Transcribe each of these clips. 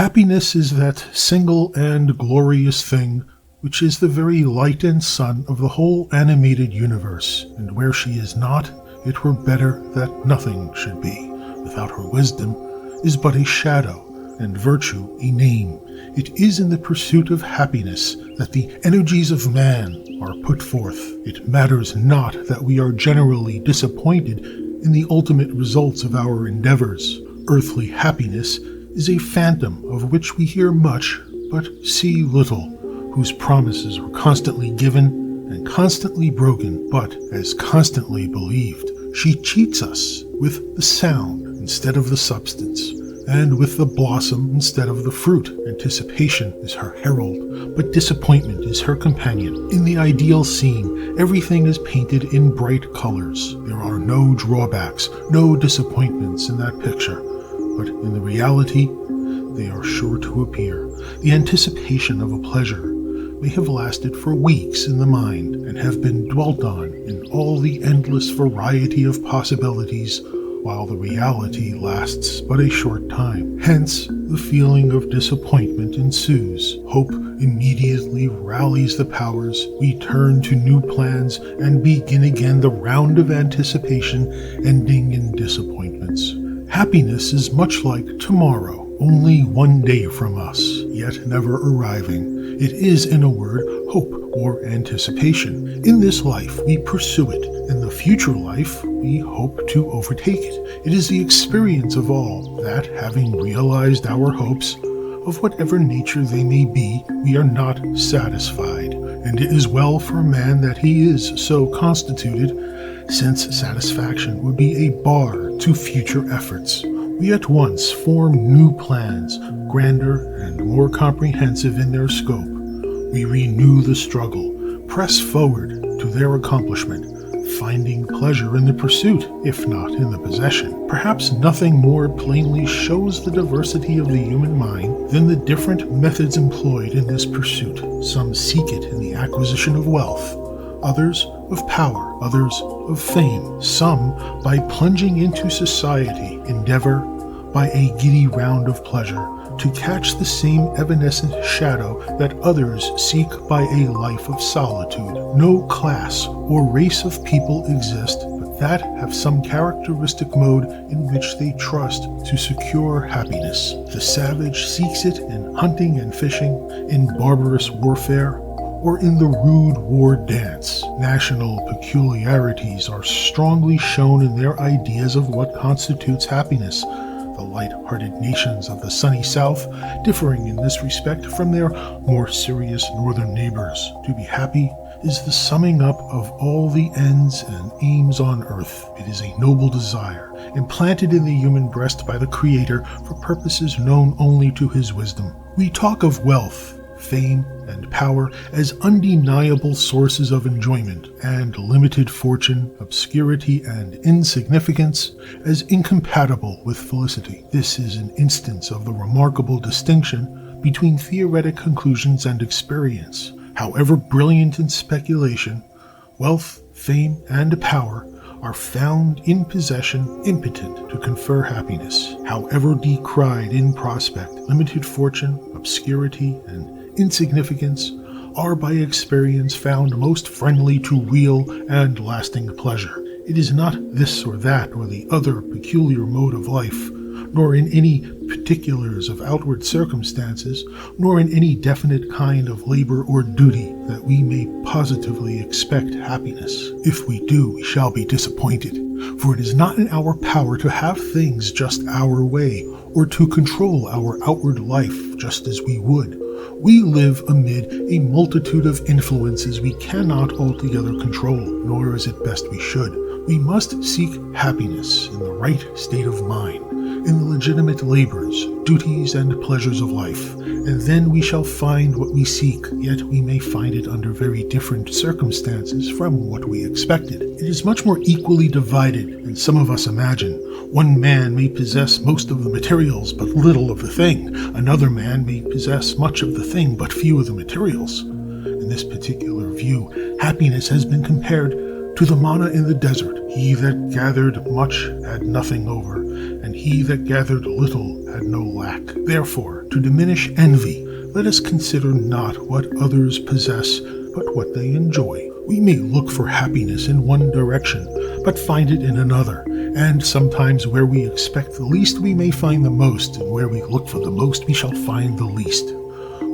Happiness is that single and glorious thing which is the very light and sun of the whole animated universe, and where she is not, it were better that nothing should be. Without her wisdom is but a shadow, and virtue a name. It is in the pursuit of happiness that the energies of man are put forth. It matters not that we are generally disappointed in the ultimate results of our endeavors. Earthly happiness is a phantom of which we hear much, but see little, whose promises are constantly given and constantly broken, but as constantly believed. She cheats us with the sound instead of the substance, and with the blossom instead of the fruit. Anticipation is her herald, but disappointment is her companion. In the ideal scene, everything is painted in bright colors. There are no drawbacks, no disappointments in that picture, but in the reality, they are sure to appear. The anticipation of a pleasure may have lasted for weeks in the mind and have been dwelt on in all the endless variety of possibilities, while the reality lasts but a short time. Hence, the feeling of disappointment ensues. Hope immediately rallies the powers. We turn to new plans and begin again the round of anticipation, ending in disappointments. Happiness is much like tomorrow, only one day from us, yet never arriving. It is, in a word, hope or anticipation. In this life, we pursue it. In the future life, we hope to overtake it. It is the experience of all that, having realized our hopes, of whatever nature they may be, we are not satisfied. And it is well for man that he is so constituted, since satisfaction would be a bar to future efforts. We at once form new plans, grander and more comprehensive in their scope. We renew the struggle, press forward to their accomplishment, finding pleasure in the pursuit, if not in the possession. Perhaps nothing more plainly shows the diversity of the human mind than the different methods employed in this pursuit. Some seek it in the acquisition of wealth, others of power, others of fame. Some, by plunging into society, endeavor, by a giddy round of pleasure, to catch the same evanescent shadow that others seek by a life of solitude. No class or race of people exist but that have some characteristic mode in which they trust to secure happiness. The savage seeks it in hunting and fishing, in barbarous warfare, or in the rude war dance. National peculiarities are strongly shown in their ideas of what constitutes happiness. The light-hearted nations of the sunny South differing in this respect from their more serious northern neighbors. To be happy is the summing up of all the ends and aims on earth. It is a noble desire, implanted in the human breast by the Creator for purposes known only to His wisdom. We talk of wealth, fame, and power as undeniable sources of enjoyment, and limited fortune, obscurity, and insignificance as incompatible with felicity. This is an instance of the remarkable distinction between theoretic conclusions and experience. However brilliant in speculation, wealth, fame, and power are found in possession impotent to confer happiness. However decried in prospect, limited fortune, obscurity, and insignificance are by experience found most friendly to real and lasting pleasure. It is not this or that or the other peculiar mode of life, nor in any particulars of outward circumstances, nor in any definite kind of labor or duty that we may positively expect happiness. If we do, we shall be disappointed, for it is not in our power to have things just our way, or to control our outward life just as we would. We live amid a multitude of influences we cannot altogether control, nor is it best we should. We must seek happiness in the right state of mind, in the legitimate labors, duties, and pleasures of life, and then we shall find what we seek, yet we may find it under very different circumstances from what we expected. It is much more equally divided than some of us imagine. One man may possess most of the materials, but little of the thing. Another man may possess much of the thing, but few of the materials. In this particular view, happiness has been compared To the manna in the desert, he that gathered much had nothing over, and he that gathered little had no lack. Therefore, to diminish envy, let us consider not what others possess, but what they enjoy. We may look for happiness in one direction, but find it in another, and sometimes where we expect the least we may find the most, and where we look for the most we shall find the least.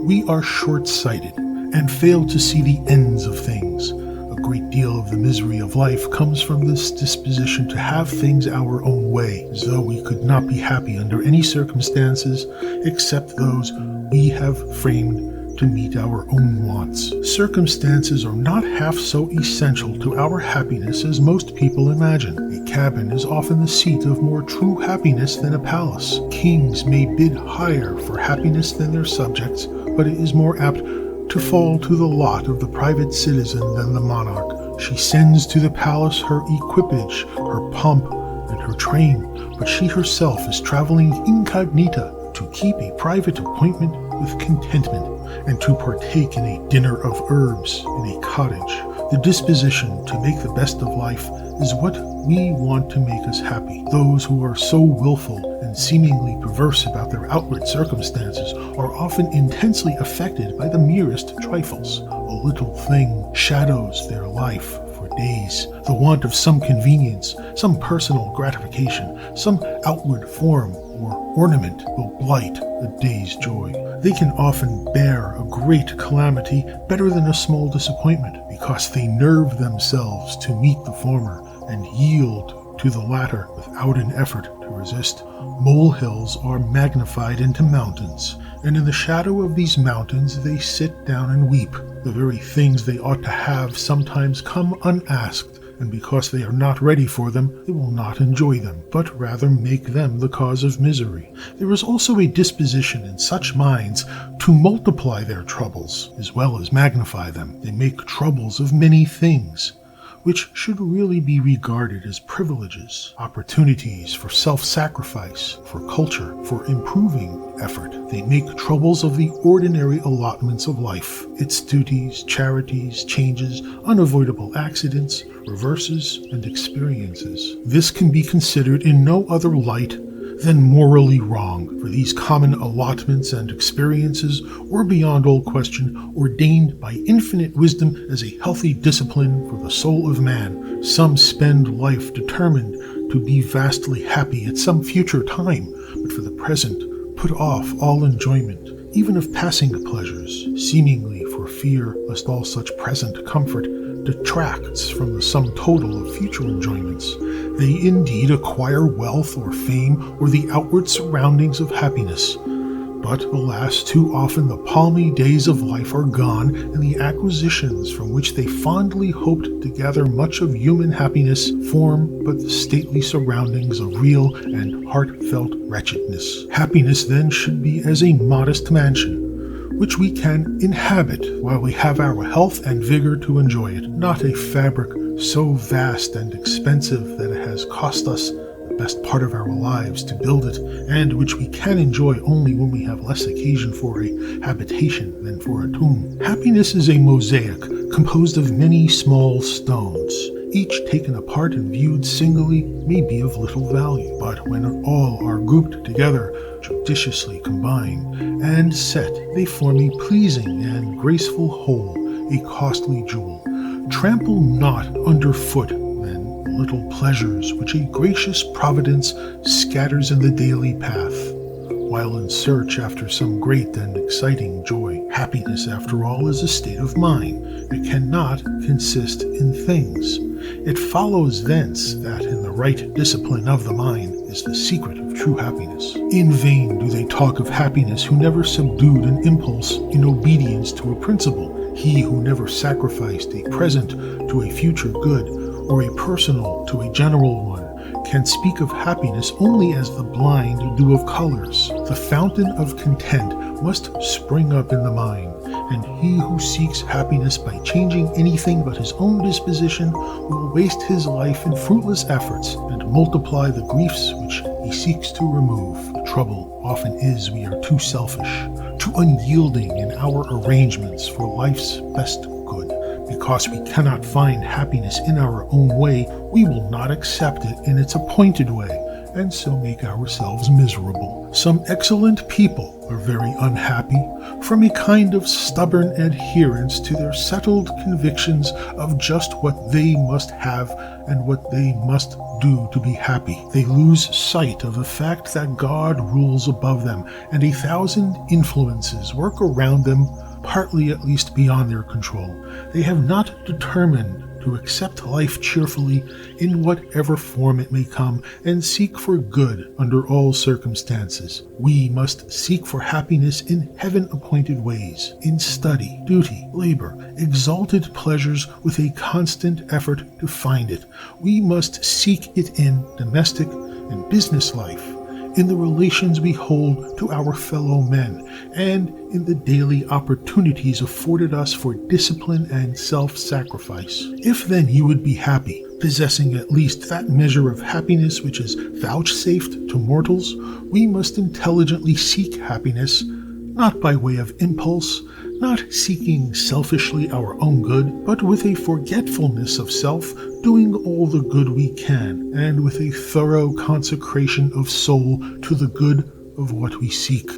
We are short-sighted, and fail to see the ends of things. A great deal of the misery of life comes from this disposition to have things our own way, as though we could not be happy under any circumstances except those we have framed to meet our own wants. Circumstances are not half so essential to our happiness as most people imagine. A cabin is often the seat of more true happiness than a palace. Kings may bid higher for happiness than their subjects, but it is more apt to fall to the lot of the private citizen than the monarch. She sends to the palace her equipage, her pomp, and her train, but she herself is traveling incognita to keep a private appointment with contentment, and to partake in a dinner of herbs in a cottage. The disposition to make the best of life is what we want to make us happy. Those who are so willful and seemingly perverse about their outward circumstances are often intensely affected by the merest trifles. A little thing shadows their life for days. The want of some convenience, some personal gratification, some outward form or ornament will blight a day's joy. They can often bear a great calamity better than a small disappointment, because they nerve themselves to meet the former and yield to the latter without an effort to resist. Molehills are magnified into mountains, and in the shadow of these mountains they sit down and weep. The very things they ought to have sometimes come unasked, and because they are not ready for them, they will not enjoy them, but rather make them the cause of misery. There is also a disposition in such minds to multiply their troubles, as well as magnify them. They make troubles of many things, which should really be regarded as privileges, opportunities for self-sacrifice, for culture, for improving effort. They make troubles of the ordinary allotments of life, its duties, charities, changes, unavoidable accidents, reverses, and experiences. This can be considered in no other light than morally wrong, for these common allotments and experiences were beyond all question ordained by infinite wisdom as a healthy discipline for the soul of man. Some spend life determined to be vastly happy at some future time, but for the present put off all enjoyment, even of passing pleasures, seemingly for fear lest all such present comfort detracts from the sum total of future enjoyments. They indeed acquire wealth or fame or the outward surroundings of happiness, but alas, too often the palmy days of life are gone, and the acquisitions from which they fondly hoped to gather much of human happiness form but the stately surroundings of real and heartfelt wretchedness. Happiness then should be as a modest mansion, which we can inhabit while we have our health and vigor to enjoy it, not a fabric so vast and expensive that it has cost us the best part of our lives to build it, and which we can enjoy only when we have less occasion for a habitation than for a tomb. Happiness is a mosaic composed of many small stones. Each taken apart and viewed singly may be of little value, but when all are grouped together, judiciously combined, and set, they form a pleasing and graceful whole, a costly jewel. Trample not underfoot, then, the little pleasures which a gracious providence scatters in the daily path, while in search after some great and exciting joy. Happiness, after all, is a state of mind. It cannot consist in things. It follows thence that in the right discipline of the mind is the secret of true happiness. In vain do they talk of happiness who never subdued an impulse in obedience to a principle. He who never sacrificed a present to a future good, or a personal to a general one, can speak of happiness only as the blind do of colors. The fountain of content must spring up in the mind, and he who seeks happiness by changing anything but his own disposition will waste his life in fruitless efforts and multiply the griefs which he seeks to remove. The trouble often is we are too selfish, too unyielding in our arrangements for life's best good, Because we cannot find happiness in our own way, we will not accept it in its appointed way, and so make ourselves miserable. Some excellent people are very unhappy from a kind of stubborn adherence to their settled convictions of just what they must have and what they must do to be happy. They lose sight of the fact that God rules above them, and 1,000 influences work around them, partly at least beyond their control. They have not determined to accept life cheerfully in whatever form it may come, and seek for good under all circumstances. We must seek for happiness in heaven-appointed ways, in study, duty, labor, exalted pleasures, with a constant effort to find it. We must seek it in domestic and business life, in the relations we hold to our fellow men, and in the daily opportunities afforded us for discipline and self-sacrifice. If then you would be happy, possessing at least that measure of happiness which is vouchsafed to mortals, we must intelligently seek happiness, not by way of impulse, not seeking selfishly our own good, but with a forgetfulness of self, doing all the good we can, and with a thorough consecration of soul to the good of what we seek.